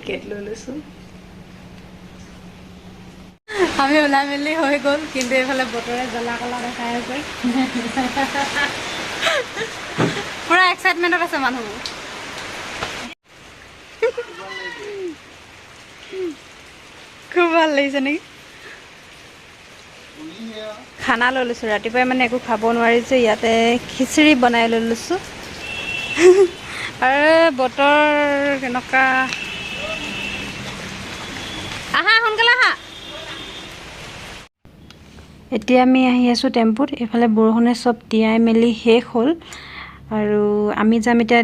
ticket লৈ লৈছোঁ আমি ওলাই মেলি হৈ গ'ল কিন্তু এইফালে বতৰে জ্বলা কলা দেখাই আছে পুৰা এক্সাইটমেণ্টত আছে মানুহবোৰ খুব ভাল লাগিছে নেকি খানা লৈ লৈছোঁ ৰাতিপুৱাই মানে একো খাব নোৱাৰি যে ইয়াতে খিচিৰি বনাই লৈ লৈছোঁ আৰু বতৰ কেনেকুৱা আহা সোনকালে আহা এতিয়া আমি আহি আছোঁ টেম্পুত এইফালে বৰষুণে চব তিয়াই মেলি শেষ হ'ল আৰু আমি যাম এতিয়া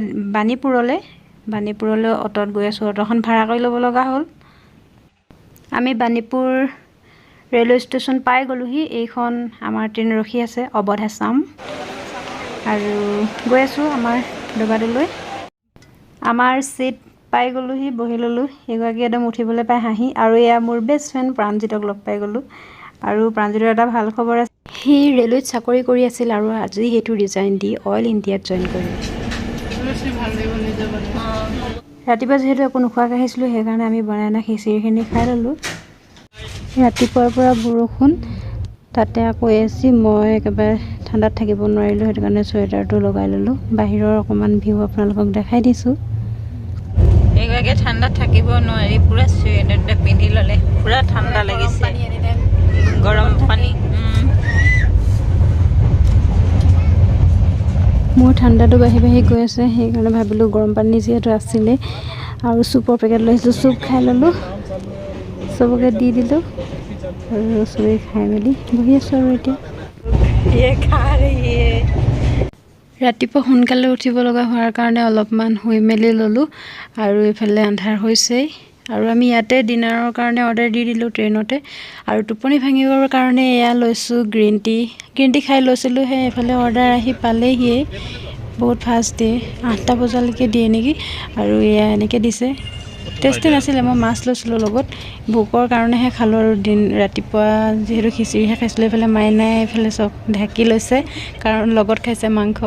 বাণীপুৰলৈ অটত গৈ আছোঁ অটখন ভাড়া কৰি ল'ব লগা হ'ল আমি বাণীপুৰ ৰেলৱে ষ্টেচন পাই গ'লোহি এইখন আমাৰ ট্ৰেইন ৰখি আছে 𝗱𝗵 আৰু গৈ আছোঁ আমাৰ ডবাটোলৈ আমাৰ চিট পাই গ'লোহি বহি ল'লোঁ এগৰাকী একদম উঠিবলৈ পাই হাঁহি আৰু এয়া মোৰ বেষ্ট ফ্ৰেণ্ড প্ৰাণজিতক লগ পাই গ'লোঁ আৰু প্ৰাণজিতৰ এটা ভাল খবৰ আছে সি ৰেলৱেত চাকৰি কৰি আছিল আৰু আজি সেইটো ৰিজাইন দি অইল ইণ্ডিয়াত জইন কৰিলে ৰাতিপুৱা যিহেতু একো নোখোৱাকৈ আহিছিলোঁ সেইকাৰণে আমি বনাই অনা খিচিৰিখিনি খাই ল'লোঁ ৰাতিপুৱাৰ পৰা বৰষুণ তাতে আকৌ এচি মই একেবাৰে ঠাণ্ডাত থাকিব নোৱাৰিলোঁ সেইটো কাৰণে চুৱেটাৰটো লগাই ল'লোঁ বাহিৰৰ অকণমান ভিউ আপোনালোকক দেখাই দিছোঁ এগৰাকী ঠাণ্ডাত থাকিব নোৱাৰি পুৰা চুৱেটাৰটা পিন্ধি ল'লে পুৰা ঠাণ্ডা লাগিছে গৰম পানী মোৰ ঠাণ্ডাটো বাঢ়ি বাঢ়ি গৈ আছে সেইকাৰণে ভাবিলোঁ গৰম পানী যিহেতু আছিলে আৰু চুপৰ পেকেট লৈছিলোঁ চুপ খাই ল'লোঁ চবকে দি দিলোঁ আৰু চবেই খাই মেলি বহি আছোঁ আৰু এতিয়া ৰাতিপুৱা সোনকালে উঠিব লগা হোৱাৰ কাৰণে অলপমান শুই মেলি ল'লোঁ আৰু এইফালে আন্ধাৰ হৈছেই আৰু আমি ইয়াতে ডিনাৰৰ কাৰণে অৰ্ডাৰ দি দিলোঁ ট্ৰেইনতে আৰু টোপনি ভাঙিবৰ কাৰণে এয়া লৈছোঁ গ্ৰীণ টি খাই লৈছিলোঁ সেই এইফালে অৰ্ডাৰ আহি পালেহিয়ে বহুত ফাষ্ট দিয়ে 8টা বজালৈকে দিয়ে নেকি আৰু এয়া এনেকৈ দিছে টেষ্টি নাছিলে মই মাছ লৈছিলোঁ লগত ভোকৰ কাৰণেহে খালোঁ আৰু ৰাতিপুৱা যিহেতু খিচিৰিহে খাইছিলোঁ এইফালে মাইনাই এইফালে চব ঢাকি লৈছে কাৰণ লগত খাইছে মাংস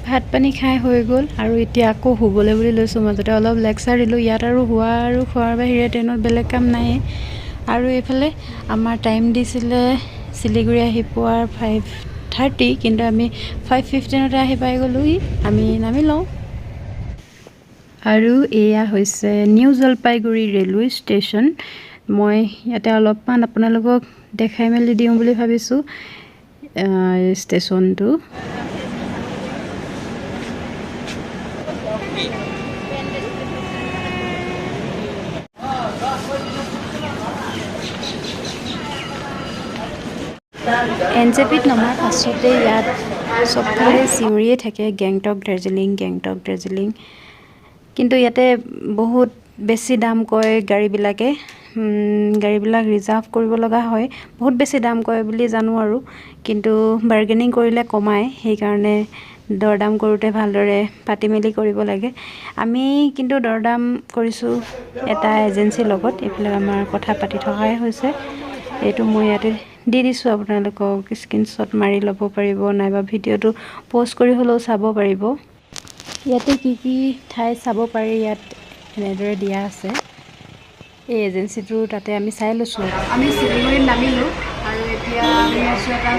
ভাত পানী খাই হৈ গ'ল আৰু এতিয়া আকৌ শুবলৈ বুলি লৈছোঁ মাজতে অলপ লেকচাৰ দিলোঁ ইয়াত আৰু শুৱা আৰু খোৱাৰ বাহিৰে ট্ৰেইনত বেলেগ কাম নাই আৰু এইফালে আমাৰ টাইম দিছিলে শিলিগুৰি আহি পোৱাৰ 5:30 কিন্তু আমি 5:15 আহি পাই গ'লোহি আমি নামি লওঁ আৰু এয়া হৈছে নিউ জলপাইগুৰি ৰেলৱে ষ্টেচন মই ইয়াতে অলপমান আপোনালোকক দেখাই মেলি দিওঁ বুলি ভাবিছোঁ ষ্টেচনটো NJPত নমাৰ পাছতে ইয়াত চবফালে চিঞৰিয়ে থাকে গেংটক দাৰ্জিলিং কিন্তু ইয়াতে বহুত বেছি দাম কয় গাড়ীবিলাক ৰিজাৰ্ভ কৰিব লগা হয় বহুত বেছি দাম কয় বুলি জানো আৰু কিন্তু বাৰ্গেনিং কৰিলে কমায় সেইকাৰণে দৰদাম কৰোঁতে ভালদৰে পাতি মেলি কৰিব লাগে আমি কিন্তু দৰদাম কৰিছোঁ এটা এজেঞ্চিৰ লগত এইফালে আমাৰ কথা পাতি থকাই হৈছে এইটো মই ইয়াতে দি দিছোঁ আপোনালোকক স্ক্ৰীনশ্বট মাৰি ল'ব পাৰিব নাইবা ভিডিঅ'টো প'ষ্ট কৰি হ'লেও চাব পাৰিব ইয়াতে কি ঠাই চাব পাৰি ইয়াত এনেদৰে দিয়া আছে এই এজেঞ্চিটো তাতে আমি চাই লৈছোঁ আমি শিলিগুৰিত নামিলোঁ আৰু এতিয়া আমি আছোঁ এটা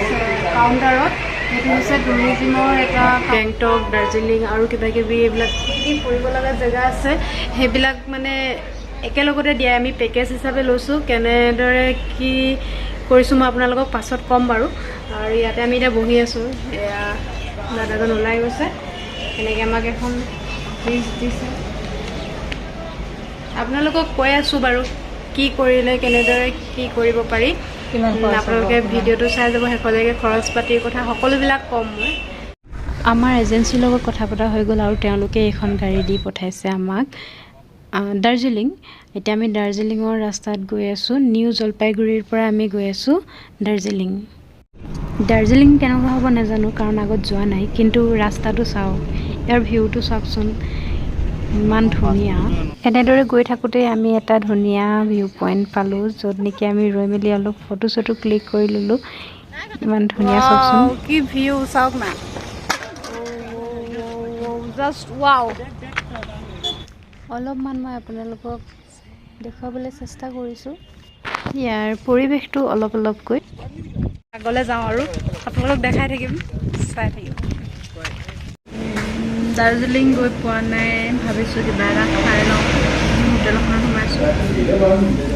কাউণ্টাৰত সেইটো হৈছে টুৰিজিমৰ এটা গেংটক দাৰ্জিলিং আৰু কিবাকিবি এইবিলাক কি ফুৰিব লগা জেগা আছে সেইবিলাক মানে একেলগতে দিয়ে আমি পেকেজ হিচাপে লৈছোঁ কেনেদৰে কি কৰিছোঁ মই আপোনালোকক পাছত ক'ম বাৰু আৰু ইয়াতে আমি এতিয়া বহি আছোঁ এয়া দাদাজন ওলাই গৈছে এনেকৈ আমাক এখন ফ্ৰিজ দিছে আপোনালোকক কৈ আছোঁ বাৰু কি কৰিলে কেনেদৰে কি কৰিব পাৰি আপোনালোকে ভিডিঅ'টো চাই যাব শেষলৈকে খৰচ পাতিৰ কথা সকলোবিলাক ক'ম মই আমাৰ এজেঞ্চিৰ লগত কথা পতা হৈ গ'ল আৰু তেওঁলোকে এইখন গাড়ী দি পঠাইছে আমাক দাৰ্জিলিং এতিয়া আমি দাৰ্জিলিঙৰ ৰাস্তাত গৈ আছোঁ নিউ জলপাইগুৰিৰ পৰা আমি গৈ আছোঁ দাৰ্জিলিং কেনেকুৱা হ'ব নাজানো কাৰণ আগত যোৱা নাই কিন্তু ৰাস্তাটো চাওঁ ইয়াৰ ভিউটো চাওকচোন ইমান ধুনীয়া এনেদৰে গৈ থাকোঁতে আমি এটা ধুনীয়া ভিউ পইণ্ট পালোঁ য'ত নেকি আমি ৰৈ মেলি অলপ ফটো চটো ক্লিক কৰি ল'লোঁ ইমান ধুনীয়া চাওকচোন কি ভিউ চাওক না জাষ্ট ৱাও অলপমান মই আপোনালোকক দেখুৱাবলৈ চেষ্টা কৰিছোঁ ইয়াৰ পৰিৱেশটো অলপ অলপকৈ আগলৈ যাওঁ আৰু আপোনালোকক দেখাই থাকিম চাই থাকিম দাৰ্জিলিং গৈ পোৱা নাই ভাবিছোঁ কিবা এটা খাই লওঁ হোটেলখনত সোমাইছোঁ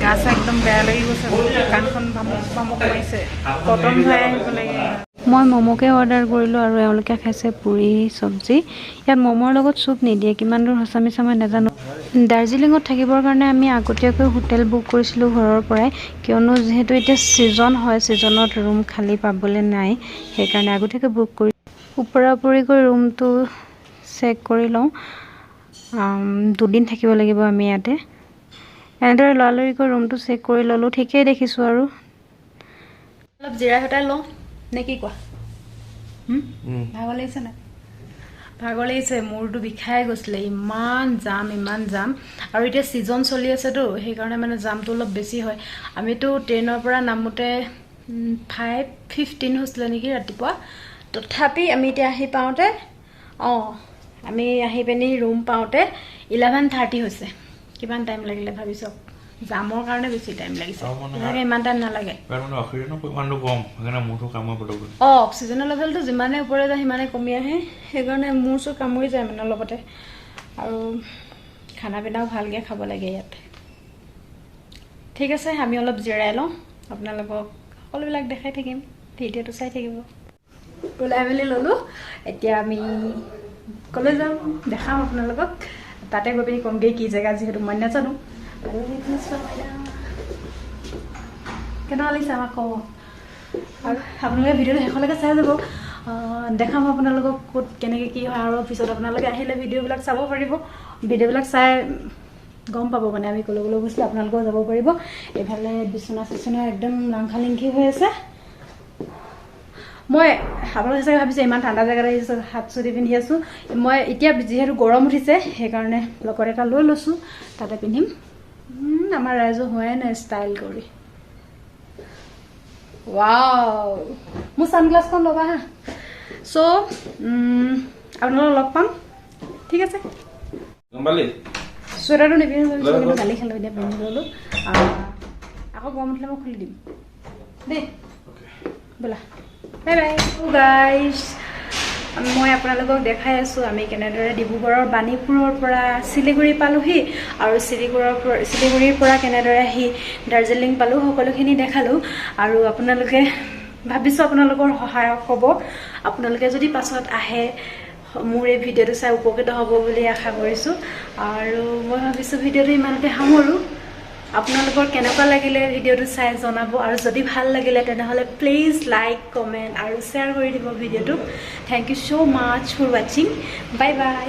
গা চা একদম বেয়া লাগি গৈছে কাণখন ভামুক মাৰিছে কটন হৈ আহিব লাগে মই ম'ম'কে অৰ্ডাৰ কৰিলোঁ আৰু এওঁলোকে খাইছে পুৰি চব্জি ইয়াত ম'ম'ৰ লগত চুপ নিদিয়ে কিমান দূৰ সঁচা মিছা মই নাজানো দাৰ্জিলিঙত থাকিবৰ কাৰণে আমি আগতীয়াকৈ হোটেল বুক কৰিছিলোঁ ঘৰৰ পৰাই কিয়নো যিহেতু এতিয়া ছিজন হয় ছিজনত ৰুম খালী পাবলৈ নাই সেইকাৰণে আগতীয়াকৈ বুক কৰি ওপৰা ওপৰিকৈ ৰুমটো চেক কৰি লওঁ 2 দিন থাকিব লাগিব আমি ইয়াতে এনেদৰে লৰালৰিকৈ ৰুমটো চেক কৰি ল'লোঁ ঠিকেই দেখিছোঁ আৰু অলপ জিৰাই হটাই লওঁ নে কি কোৱা ভাগৰ লাগিছে নাই ভাগৰ লাগিছে মূৰটো বিষাই গৈছিলে ইমান জাম আৰু এতিয়া ছিজন চলি আছেতো সেইকাৰণে মানে জামটো অলপ বেছি হয় আমিতো ট্ৰেইনৰ পৰা নামোতে 5:15 হৈছিলে নেকি ৰাতিপুৱা তথাপি আমি এতিয়া আহি পাওঁতে আমি আহি পিনি ৰুম পাওঁতে 11:30 হৈছে কিমান টাইম লাগিলে ভাবিছোঁ জামৰ কাৰণে বেছি টাইম লাগিছে ইমান টাইম নালাগে অক্সিজেনৰ লেভেলটো যিমানে ওপৰে যায় সিমানে কমি আহে সেইকাৰণে মূৰ চুৰ কামুৰি যায় মানে লগতে আৰু খানা পিনাও ভালকৈ খাব লাগে ইয়াত ঠিক আছে আমি অলপ জিৰাই লওঁ আপোনালোকক সকলোবিলাক দেখাই থাকিম ভিডিঅ'টো চাই থাকিব ওলাই মেলি ল'লোঁ এতিয়া আমি কলৈ যাম দেখাম আপোনালোকক তাতে গৈ পিনি কমগৈ কি জেগা যিহেতু মই নাজানো আৰু কেনেকুৱা লাগিছে আমাক কওঁ আৰু আপোনালোকে ভিডিঅ'টো শেষলৈকে চাই যাব দেখাম আপোনালোকক ক'ত কেনেকৈ কি হয় আৰু পিছত আপোনালোকে আহিলে ভিডিঅ'বিলাক চাব পাৰিব ভিডিঅ'বিলাক চাই গম পাব মানে আমি ক'লৈ গৈছিলোঁ আপোনালোকেও যাব পাৰিব এইফালে বিচনা চিচনা একদম লাংখালিংখি হৈ আছে মই আপোনালোকে চাগে ভাবিছে ইমান ঠাণ্ডা জেগাত আহিছোঁ হাত চুটি পিন্ধি আছোঁ মই এতিয়া যিহেতু গৰম উঠিছে সেইকাৰণে লগত এটা লৈ লৈছোঁ তাতে পিন্ধিম আমাৰ ৰাইজৰ হোৱাই নাই ষ্টাইল কৰি ৱাও মোৰ ছানগ্লাছখন ল'বা হা চ' আপোনালোকক লগ পাম ঠিক আছে চুৱেটাৰটো নিপিন্ধি ভাবিছোঁ কিন্তু গালি খালোঁ এতিয়া পিন্ধি ল'লোঁ আকৌ গৰম উঠিলে মই খুলি দিম দেই ব'লা বাই বাই গাইজ মই আপোনালোকক দেখাই আছোঁ আমি কেনেদৰে ডিব্ৰুগড়ৰ বাণীপুৰৰ পৰা শিলিগুৰি পালোহি আৰু শিলিগুৰিৰ পৰা কেনেদৰে আহি দাৰ্জিলিং পালোঁ সকলোখিনি দেখালোঁ আৰু আপোনালোকে ভাবিছোঁ আপোনালোকৰ সহায়ক হ'ব আপোনালোকে যদি পাছত আহে মোৰ এই ভিডিঅ'টো চাই উপকৃত হ'ব বুলি আশা কৰিছোঁ আৰু মই ভাবিছোঁ ভিডিঅ'টো ইমানতে সামৰোঁ আপোনালোকৰ কেনেকুৱা লাগিলে ভিডিঅ'টো চাই জনাব আৰু যদি ভাল লাগিলে তেনেহ'লে প্লিজ লাইক কমেণ্ট আৰু শ্বেয়াৰ কৰি দিব ভিডিঅ'টো thank you so' much for ৱাচিং বাই বাই